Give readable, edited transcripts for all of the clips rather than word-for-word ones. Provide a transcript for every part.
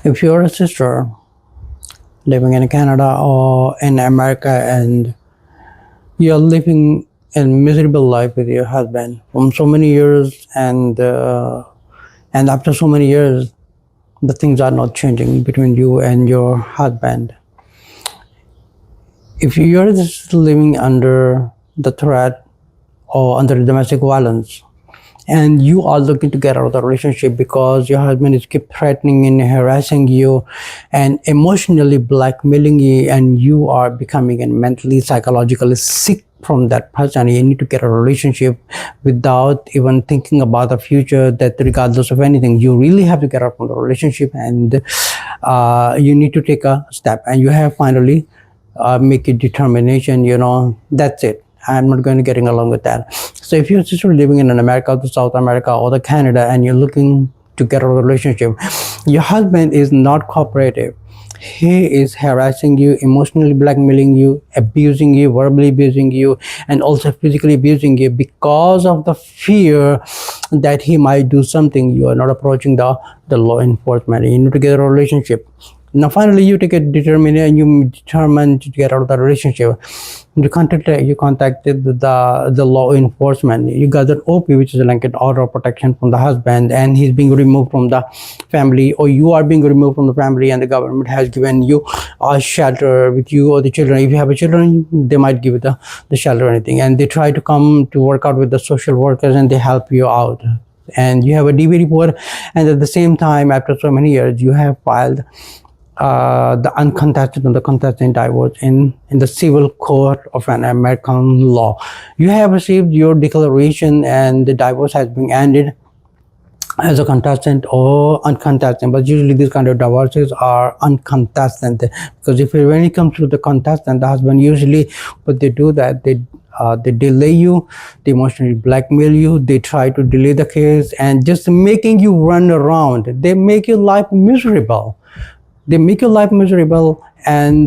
If you're a sister living in Canada or in America and you're living a miserable life with your husband from so many years, and after so many years the things are not changing between you and your husband. If you're just living under the threat or under domestic violence, and you are looking to get out of the relationship because your husband is keep threatening and harassing you and emotionally blackmailing you, and you are becoming mentally, psychologically sick from that person, you need to get a relationship without even thinking about the future, that regardless of anything, you really have to get out from the relationship, and you need to take a step, and you have finally make a determination, that's it. I'm not going to getting along with that. So if you're just living in America, the South America, or the Canada, and you're looking to get a relationship, your husband is not cooperative. He is harassing you, emotionally blackmailing you, abusing you, verbally abusing you, and also physically abusing you because of the fear that he might do something. You are not approaching the law enforcement. You need to get a relationship. Now finally you take a determination, you determine to get out of the relationship. You contacted the law enforcement. You got an OP, which is like an order of protection from the husband, and he's being removed from the family, or you are being removed from the family, and the government has given you a shelter with you or the children. If you have a children, they might give you the shelter or anything, and they try to come to work out with the social workers, and they help you out, and you have a DV report, and at the same time, after so many years, you have filed the uncontested and the contested divorce in the civil court of an American law. You have received your declaration and the divorce has been ended as a contestant or uncontested, but usually these kind of divorces are uncontested, because when it comes to the contestant, the husband usually what they do that they delay you, they emotionally blackmail you, they try to delay the case and just making you run around. They make your life miserable. And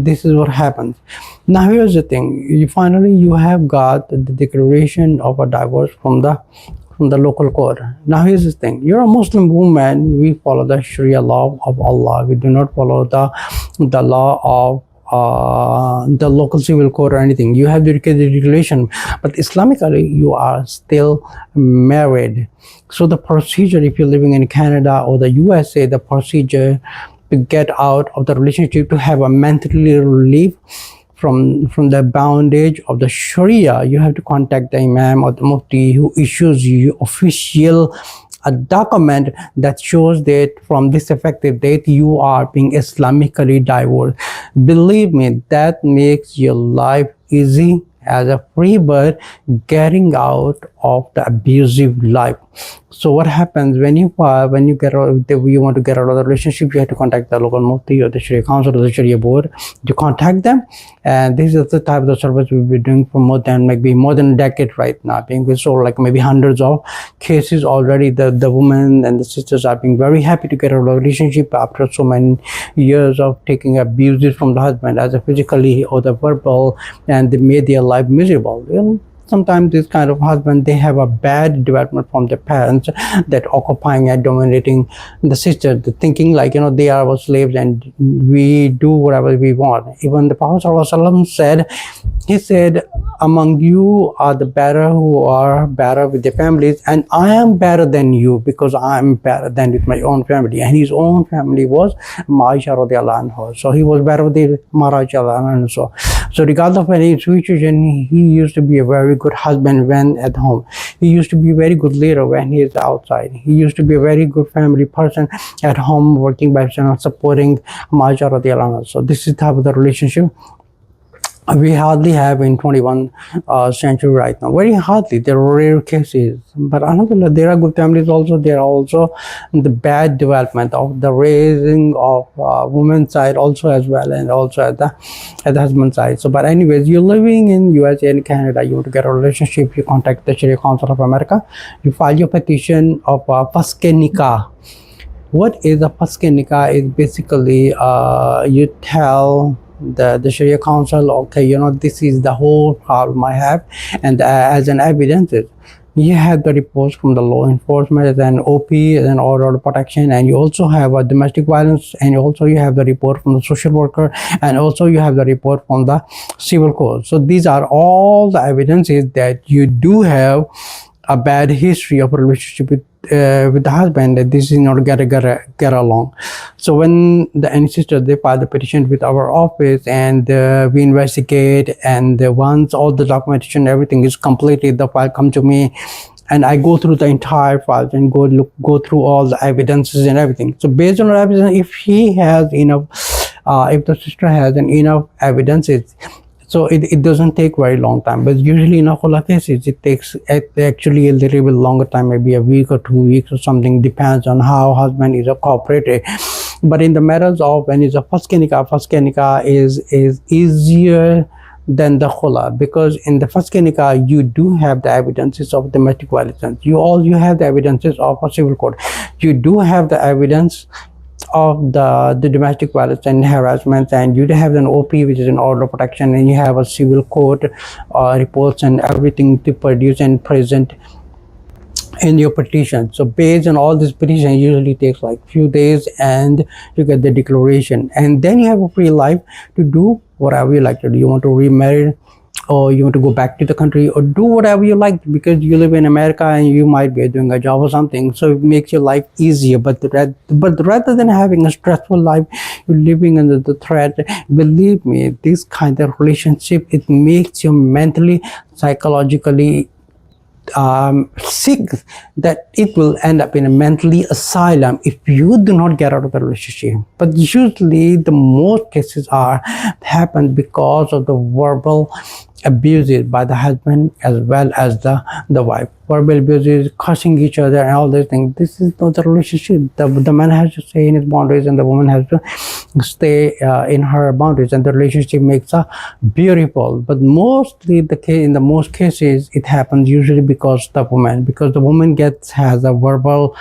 this is what happens. Now here's the thing, you have got the declaration of a divorce from the local court. Now here's the thing, you're a Muslim woman, we follow the Sharia law of Allah, we do not follow the law of the local civil court or anything. You have the regulation, but Islamically you are still married. So the procedure, if you're living in Canada or the USA, the procedure to get out of the relationship, to have a mentally relief from the bondage of the Sharia, you have to contact the Imam or the Mufti, who issues you official a document that shows that from this effective date you are being Islamically divorced. Believe me, that makes your life easy as a free bird getting out of the abusive life. So what happens when you get out, you want to get out of the relationship, you have to contact the local Mufti or the Sharia Council or the Sharia board. You contact them, and this is the type of service we've been doing for more than a decade right now. We sold like maybe hundreds of cases already. The women and the sisters are being very happy to get out of the relationship after so many years of taking abuses from the husband, as a physically or the verbal, and they made their life miserable. Sometimes this kind of husband, they have a bad development from their parents, that occupying and dominating the sister, thinking like, they are our slaves and we do whatever we want. Even the Prophet ﷺ said, he said, among you are the better who are better with their families, and I am better than you because I am better than with my own family. And his own family was Aisha radiallahu anha. So he was better with Aisha. So regardless of any situation, he used to be a very good husband when at home. He used to be a very good leader when he is outside. He used to be a very good family person at home, working by himself, supporting Aisha radiallahu anha. So this is the type of the relationship we hardly have in 21st century right now. Very hardly. There are rare cases, but alhamdulillah, there are good families also. There are also the bad development of the raising of women's side also as well, and also at the husband side. So but anyways, you're living in USA and Canada, you want to get a relationship, you contact the Sharia Council of America, you file your petition of Faskh Nikah. What is a Faskh Nikah? Is basically you tell the Sharia Council, okay, this is the whole problem I have, and as an evidence, you have the reports from the law enforcement and OP and order of protection, and you also have a domestic violence, and also you have the report from the social worker, and also you have the report from the civil court. So these are all the evidences that you do have a bad history of a relationship with the husband, that this is not get along. So when the ancestors, they file the petition with our office, and we investigate, and once all the documentation, everything is completed, the file come to me, and I go through the entire file and go through all the evidences and everything. So based on the evidence, if he has enough, if the sister has enough evidences, so it doesn't take very long time. But usually in a Khula cases, it takes actually a little bit longer time, maybe a week or 2 weeks or something, depends on how husband is cooperative. But in the matters of when it's a Faskh Nikah is easier than the Khula, because in the Faskh Nikah you do have the evidences of domestic violence. You have the evidences of a civil court. You do have the evidence of the domestic violence and harassment, and you have an OP, which is an order of protection, and you have a civil court reports and everything to produce and present in your petition. So based on all this petition, usually takes like few days, and you get the declaration, and then you have a free life to do whatever you like to do. You want to remarry, or you want to go back to the country, or do whatever you like, because you live in America and you might be doing a job or something, so it makes your life easier. But rather than having a stressful life, you're living under the threat. Believe me, this kind of relationship, it makes you mentally, psychologically sick, that it will end up in a mentally asylum if you do not get out of the relationship. But usually the most cases happen because of the verbal abuses by the husband as well as the wife. Verbal abuses, cursing each other and all these things. This is not the relationship. The man has to stay in his boundaries, and the woman has to stay in her boundaries, and the relationship makes a beautiful. But mostly in the most cases, it happens usually because the woman has a verbal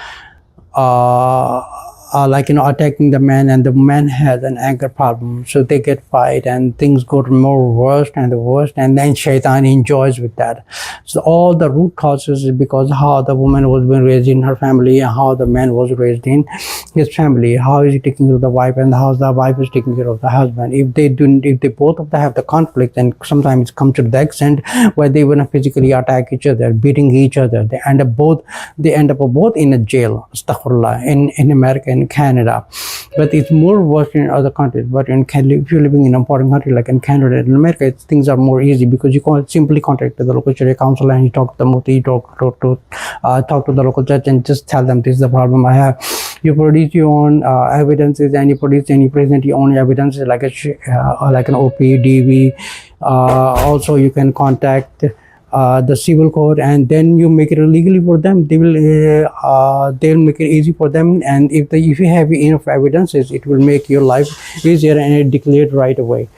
attacking the man, and the man has an anger problem, so they get fight, and things go more worse and the worst, and then shaitan enjoys with that. So all the root causes is because how the woman was being raised in her family, and how the man was raised in his family. How is he taking care of the wife, and how the wife is taking care of the husband. If they both of them have the conflict, and sometimes it comes to the extent where they want to physically attack each other, beating each other, they end up both in a jail, astaghfirullah, in America, in Canada. But it's more worse in other countries. But if you're living in an important country like in Canada and America, things are more easy, because you can simply contact the local Shariah council, and you talk to the Mufti, talk to the local judge, and just tell them this is the problem I have. You produce your own evidences, and you present your own evidences like an OP, DV. Also, you can contact the civil court, and then you make it legally for them. They'll make it easy for them, and if you have enough evidences, it will make your life easier, and it declared right away.